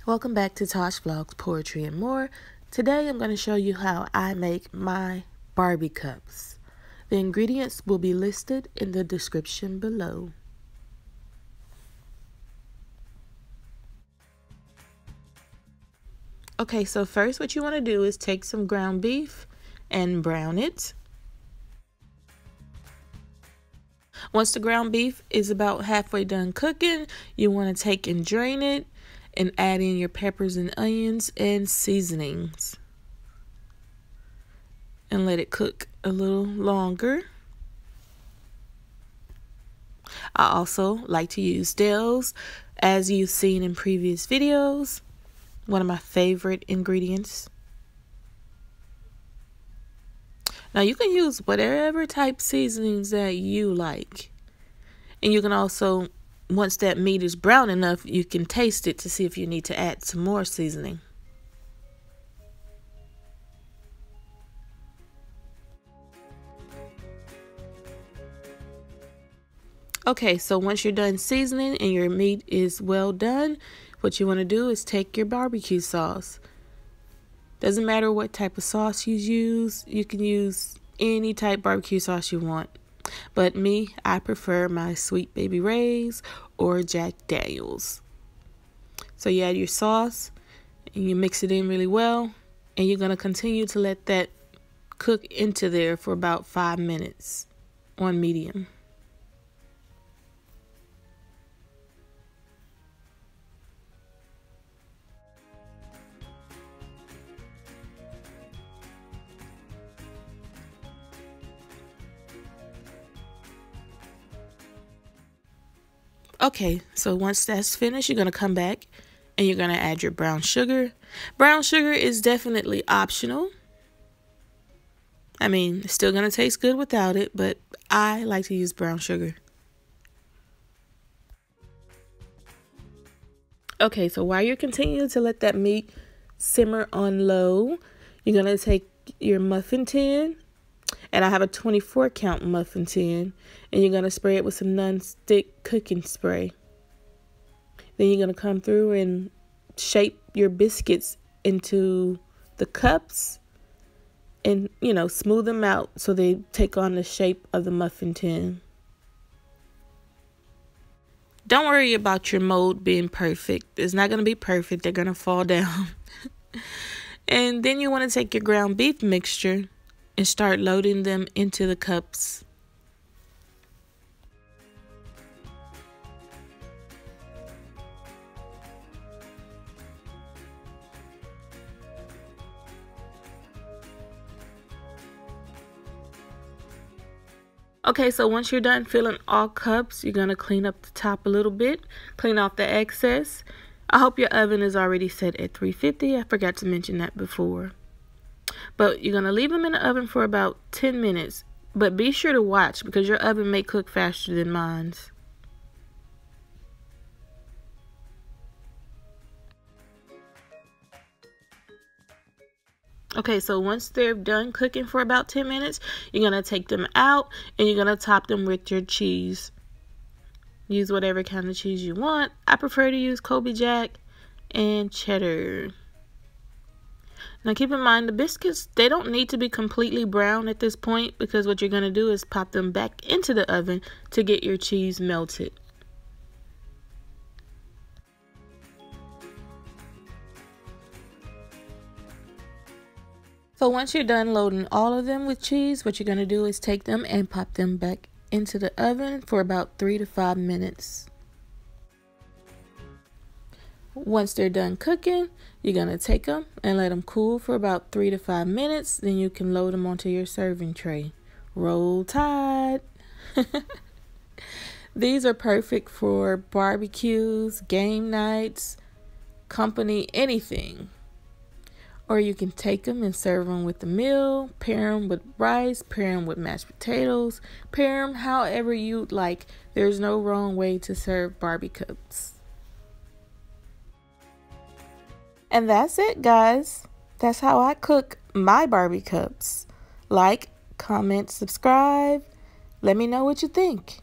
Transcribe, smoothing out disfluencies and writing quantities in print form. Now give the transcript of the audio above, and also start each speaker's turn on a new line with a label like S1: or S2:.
S1: Welcome back to Tosh Vlogs Poetry and More. Today I'm going to show you how I make my Barbie cups. The ingredients will be listed in the description below. Okay, so first what you want to do is take some ground beef and brown it. Once the ground beef is about halfway done cooking, you want to take and drain it and add in your peppers and onions and seasonings. And let it cook a little longer. I also like to use Dells, as you've seen in previous videos. One of my favorite ingredients. Now you can use whatever type seasonings that you like. And you can also, once that meat is brown enough, you can taste it to see if you need to add some more seasoning. Okay, so once you're done seasoning and your meat is well done, what you want to do is take your barbecue sauce. Doesn't matter what type of sauce you use. You can use any type barbecue sauce you want. But me, I prefer my Sweet Baby Ray's or Jack Daniels. So you add your sauce and you mix it in really well. And you're going to continue to let that cook into there for about 5 minutes on medium. Okay, so once that's finished, you're going to come back and you're going to add your brown sugar. Brown sugar is definitely optional. I mean, it's still going to taste good without it, but I like to use brown sugar. Okay, so while you're continuing to let that meat simmer on low, you're going to take your muffin tin. And I have a 24 count muffin tin. And you're going to spray it with some non-stick cooking spray. Then you're going to come through and shape your biscuits into the cups. And, smooth them out so they take on the shape of the muffin tin. Don't worry about your mold being perfect. It's not going to be perfect. They're going to fall down. And then you want to take your ground beef mixture and start loading them into the cups. Okay, so once you're done filling all cups, you're going to clean up the top a little bit, clean off the excess. I hope your oven is already set at 350. I forgot to mention that before. But you're going to leave them in the oven for about 10 minutes. But be sure to watch because your oven may cook faster than mine's. Okay, so once they're done cooking for about 10 minutes, you're going to take them out and you're going to top them with your cheese. Use whatever kind of cheese you want. I prefer to use Colby Jack and cheddar. Now keep in mind the biscuits, they don't need to be completely brown at this point because what you're going to do is pop them back into the oven to get your cheese melted. So once you're done loading all of them with cheese, what you're going to do is take them and pop them back into the oven for about 3 to 5 minutes. Once they're done cooking, you're going to take them and let them cool for about 3 to 5 minutes. Then you can load them onto your serving tray. Roll Tide! These are perfect for barbecues, game nights, company, anything. Or you can take them and serve them with a meal, pair them with rice, pair them with mashed potatoes, pair them however you'd like. There's no wrong way to serve Barbie cups. And that's it, guys. That's how I cook my Barbie cups. Like, comment, subscribe. Let me know what you think.